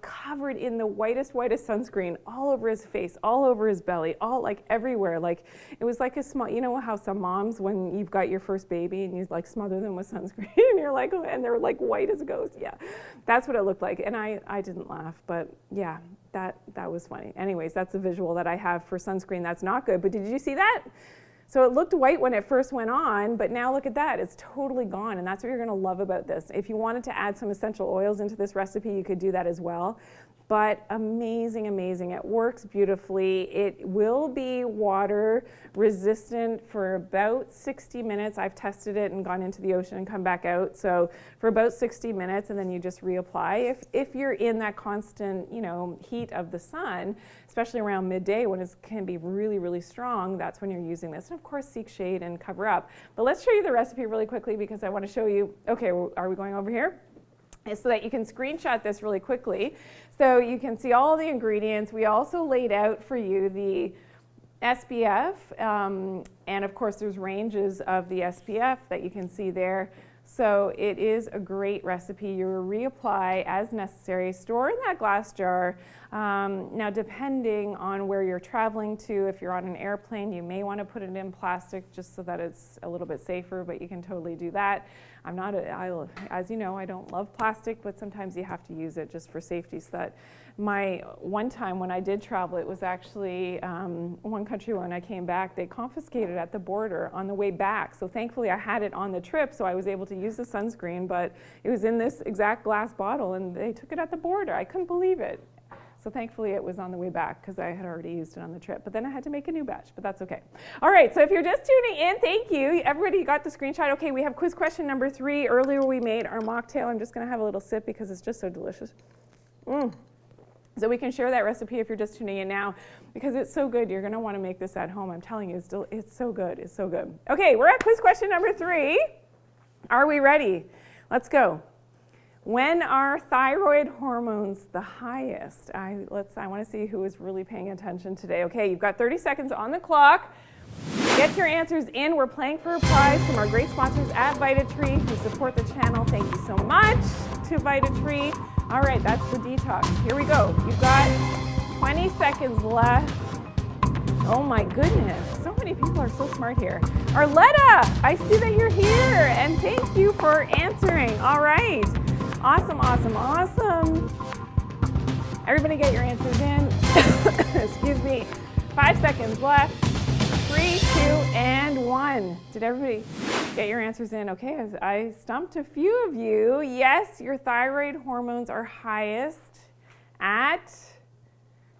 covered in the whitest sunscreen all over his face, all over his belly, all like everywhere. Like it was like a small, you know how some moms, when you've got your first baby and you like smother them with sunscreen and you're like, and they're like white as a ghost. Yeah, that's what it looked like. And I didn't laugh, but yeah, that was funny. Anyways, that's a visual that I have for sunscreen that's not good. But did you see that? So it looked white when it first went on, but now look at that, it's totally gone, and that's what you're gonna love about this. If you wanted to add some essential oils into this recipe, you could do that as well. But amazing, amazing. It works beautifully. It will be water resistant for about 60 minutes. I've tested it and gone into the ocean and come back out. So for about 60 minutes, and then you just reapply. If you're in that constant, heat of the sun, especially around midday when it can be really, really strong, that's when you're using this. And of course, seek shade and cover up. But let's show you the recipe really quickly because I want to show you, okay, are we going over here? So that you can screenshot this really quickly. So you can see all the ingredients. We also laid out for you the SPF, and of course there's ranges of the SPF that you can see there. So it is a great recipe. You reapply as necessary, store in that glass jar. Now depending on where you're traveling to, if you're on an airplane, you may want to put it in plastic just so that it's a little bit safer, but you can totally do that. As you know, I don't love plastic, but sometimes you have to use it just for safety. So that one time when I did travel, it was actually one country when I came back, they confiscated at the border on the way back. So thankfully I had it on the trip, so I was able to use the sunscreen, but it was in this exact glass bottle and they took it at the border. I couldn't believe it. So thankfully it was on the way back because I had already used it on the trip, but then I had to make a new batch, but that's okay. All right, so if you're just tuning in, thank you. Everybody got the screenshot. Okay, we have quiz question number 3. Earlier we made our mocktail. I'm just gonna have a little sip because it's just so delicious. So we can share that recipe if you're just tuning in now because it's so good. You're gonna wanna make this at home. I'm telling you, it's so good, it's so good. Okay, we're at quiz question number 3. Are we ready? Let's go. When are thyroid hormones the highest? I want to see who is really paying attention today. Okay, you've got 30 seconds on the clock. Get your answers in. We're playing for a prize from our great sponsors at VitaTree who support the channel. Thank you so much to VitaTree. All right, that's the detox. Here we go. You've got 20 seconds left. Oh my goodness, so many people are so smart here. Arletta, I see that you're here, and thank you for answering. All right. Awesome, awesome, awesome. Everybody get your answers in. Excuse me. 5 seconds left. 3, 2, and 1. Did everybody get your answers in? Okay, as I stumped a few of you. Yes, your thyroid hormones are highest at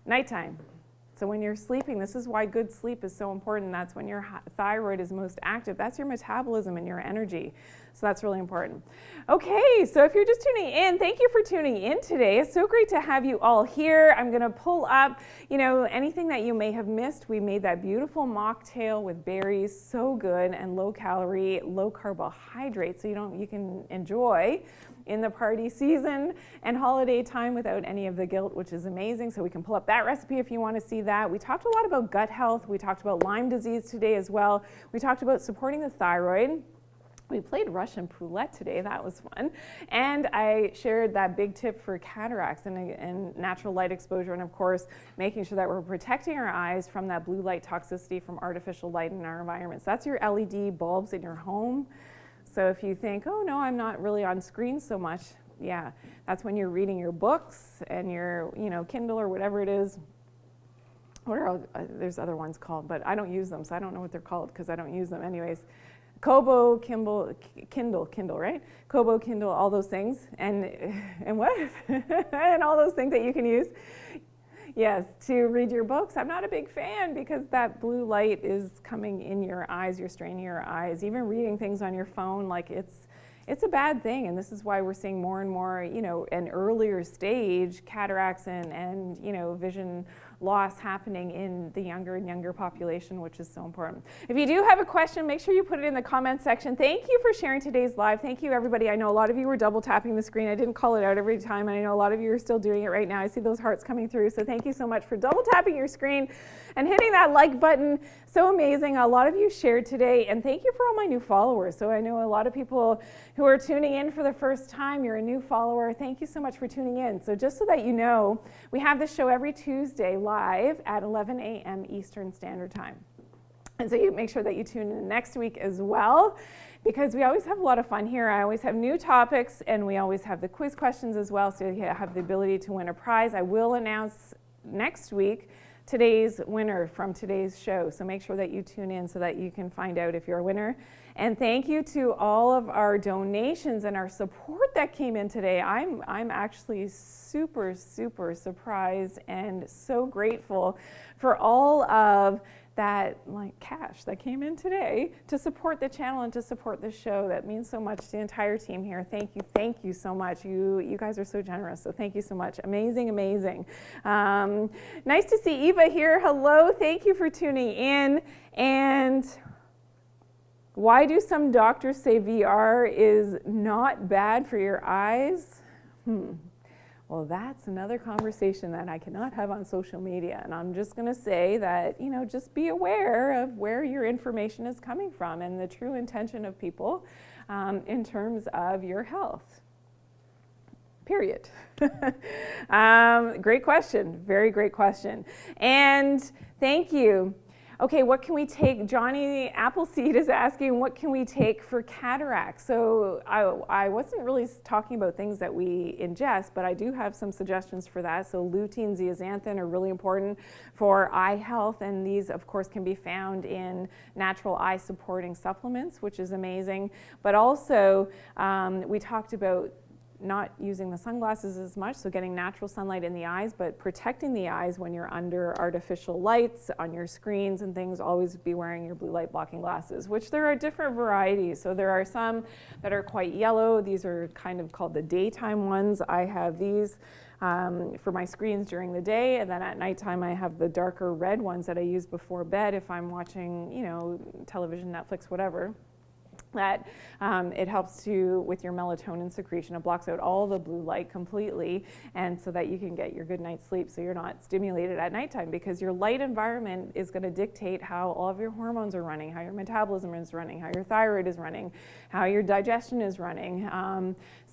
nighttime. So when you're sleeping, this is why good sleep is so important. That's when your thyroid is most active. That's your metabolism and your energy. So that's really important. Okay, so if you're just tuning in, thank you for tuning in today. It's so great to have you all here. I'm gonna pull up, anything that you may have missed. We made that beautiful mocktail with berries, so good, and low calorie, low carbohydrate, so you can enjoy in the party season and holiday time without any of the guilt, which is amazing. So we can pull up that recipe if you want to see that. We talked a lot about gut health. We talked about Lyme disease today as well. We talked about supporting the thyroid. We played Russian roulette today. That was fun. And I shared that big tip for cataracts and natural light exposure, and of course, making sure that we're protecting our eyes from that blue light toxicity from artificial light in our environments. That's your LED bulbs in your home. So if you think, oh no, I'm not really on screen so much, yeah, that's when you're reading your books and your, Kindle or whatever it is. There's other ones called, but I don't use them, so I don't know what they're called because I don't use them anyways. Kobo, Kindle, right? Kobo, Kindle, all those things, and what? And all those things that you can use. Yes, to read your books. I'm not a big fan because that blue light is coming in your eyes, you're straining your eyes. Even reading things on your phone, it's a bad thing, and this is why we're seeing more and more, an earlier stage cataracts and vision loss happening in the younger and younger population, which is so important. If you do have a question, make sure you put it in the comment section. Thank you for sharing today's live. Thank you, everybody. I know a lot of you were double tapping the screen. I didn't call it out every time, and I know a lot of you are still doing it right now. I see those hearts coming through, so thank you so much for double tapping your screen and hitting that like button. So amazing. A lot of you shared today, and thank you for all my new followers. So I know a lot of people who are tuning in for the first time. You're a new follower. Thank you so much for tuning in. So just so that you know, we have this show every Tuesday live at 11 a.m. Eastern Standard Time. And so you make sure that you tune in next week as well, because we always have a lot of fun here. I always have new topics, and we always have the quiz questions as well, so you have the ability to win a prize. I will announce next week today's winner from today's show. So make sure that you tune in so that you can find out if you're a winner. And thank you to all of our donations and our support that came in today. I'm actually super surprised and so grateful for all of that cash that came in today to support the channel and to support the show. That means so much to the entire team here. Thank you so much. You guys are so generous, so thank you so much. Amazing. Nice to see Eva here. Hello, thank you for tuning in. And why do some doctors say VR is not bad for your eyes? Well, that's another conversation that I cannot have on social media. And I'm just going to say that, just be aware of where your information is coming from and the true intention of people in terms of your health. Period. Great question. Very great question. And thank you. Okay, what can we take? Johnny Appleseed is asking, what can we take for cataracts? So I wasn't really talking about things that we ingest, but I do have some suggestions for that. So lutein, zeaxanthin are really important for eye health, and these, of course, can be found in natural eye supporting supplements, which is amazing. But also, we talked about not using the sunglasses as much, so getting natural sunlight in the eyes, but protecting the eyes when you're under artificial lights on your screens and things. Always be wearing your blue light blocking glasses, which there are different varieties. So there are some that are quite yellow. These are kind of called the daytime ones. I have these for my screens during the day, and then at nighttime I have the darker red ones that I use before bed if I'm watching, television, Netflix, whatever. That it helps with your melatonin secretion. It blocks out all the blue light completely, and so that you can get your good night's sleep so you're not stimulated at nighttime, because your light environment is going to dictate how all of your hormones are running, how your metabolism is running, how your thyroid is running, how your digestion is running.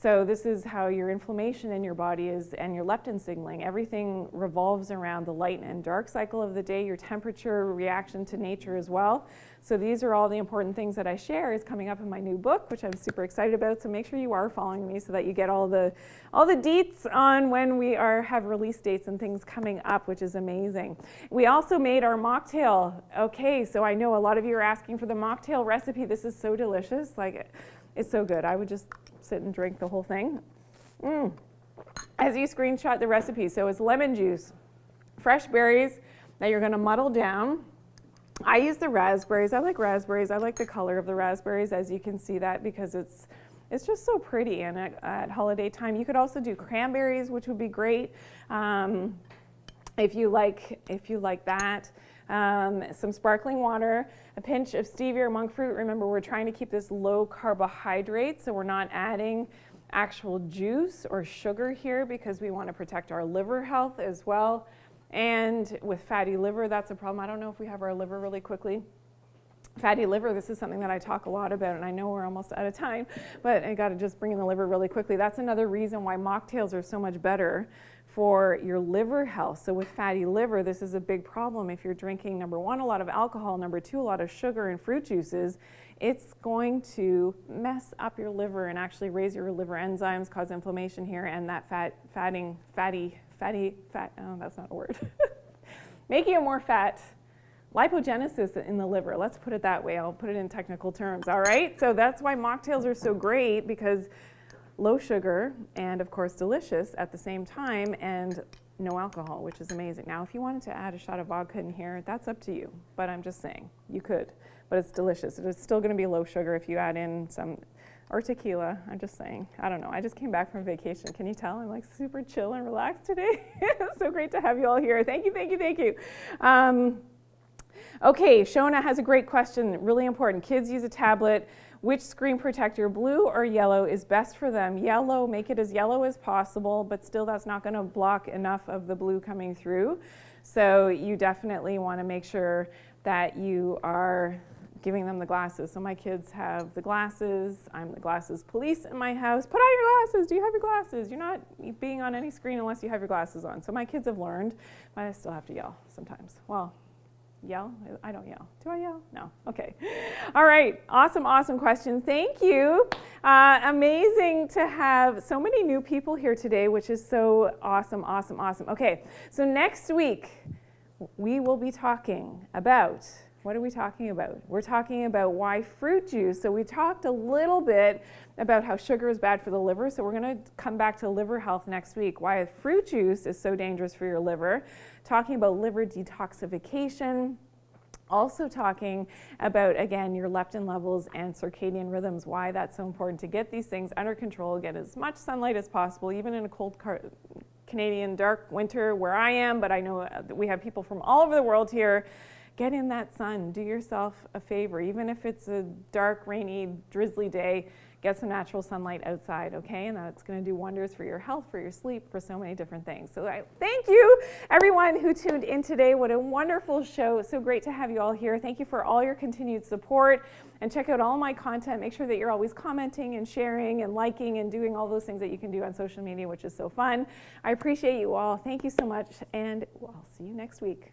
So this is how your inflammation in your body is, and your leptin signaling. Everything revolves around the light and dark cycle of the day, your temperature reaction to nature as well. So these are all the important things that I share is coming up in my new book, which I'm super excited about. So make sure you are following me so that you get all the deets on when we have release dates and things coming up, which is amazing. We also made our mocktail. Okay, so I know a lot of you are asking for the mocktail recipe. This is so delicious. It's so good. I would just sit and drink the whole thing. As you screenshot the recipe, so it's lemon juice, fresh berries that you're going to muddle down. I use the raspberries. I like raspberries. I like the color of the raspberries, as you can see that, because it's just so pretty. And at holiday time, you could also do cranberries, which would be great if you like that. Some sparkling water, a pinch of stevia or monk fruit. Remember, we're trying to keep this low carbohydrate, so we're not adding actual juice or sugar here because we want to protect our liver health as well. And with fatty liver, that's a problem. I don't know if we have our liver really quickly. Fatty liver, this is something that I talk a lot about, and I know we're almost out of time, but I got to just bring in the liver really quickly. That's another reason why mocktails are so much better for your liver health. So with fatty liver, this is a big problem. If you're drinking, number one, a lot of alcohol, number two, a lot of sugar and fruit juices, it's going to mess up your liver and actually raise your liver enzymes, cause inflammation here, and that that's not a word. Making it more fat. Lipogenesis in the liver, let's put it that way. I'll put it in technical terms, all right? So that's why mocktails are so great, because low sugar and, of course, delicious at the same time, and no alcohol, which is amazing. Now, if you wanted to add a shot of vodka in here, that's up to you, but I'm just saying, you could, but it's delicious. It's still going to be low sugar if you add in some Or tequila, I'm just saying. I don't know. I just came back from vacation. Can you tell? I'm like super chill and relaxed today. It's so great to have you all here. Thank you, thank you, thank you. Okay, Shona has a great question, really important. Kids use a tablet. Which screen protector, blue or yellow, is best for them? Yellow, make it as yellow as possible, but still that's not going to block enough of the blue coming through. So you definitely want to make sure that you are giving them the glasses. So my kids have the glasses. I'm the glasses police in my house. Put on your glasses. Do you have your glasses? You're not being on any screen unless you have your glasses on. So my kids have learned, but I still have to yell sometimes. Well, yell? I don't yell. Do I yell? No. Okay. All right. Awesome, awesome questions. Thank you. Amazing to have so many new people here today, which is so awesome, awesome, awesome. Okay. So next week, we will be talking about, what are we talking about? We're talking about why fruit juice. So we talked a little bit about how sugar is bad for the liver. So we're going to come back to liver health next week. Why fruit juice is so dangerous for your liver. Talking about liver detoxification. Also talking about, again, your leptin levels and circadian rhythms, why that's so important to get these things under control, get as much sunlight as possible, even in a cold Canadian dark winter where I am, but I know that we have people from all over the world here. Get in that sun. Do yourself a favor. Even if it's a dark, rainy, drizzly day, get some natural sunlight outside, okay? And that's going to do wonders for your health, for your sleep, for so many different things. So thank you, everyone who tuned in today. What a wonderful show. It's so great to have you all here. Thank you for all your continued support. And check out all my content. Make sure that you're always commenting and sharing and liking and doing all those things that you can do on social media, which is so fun. I appreciate you all. Thank you so much, and I'll see you next week.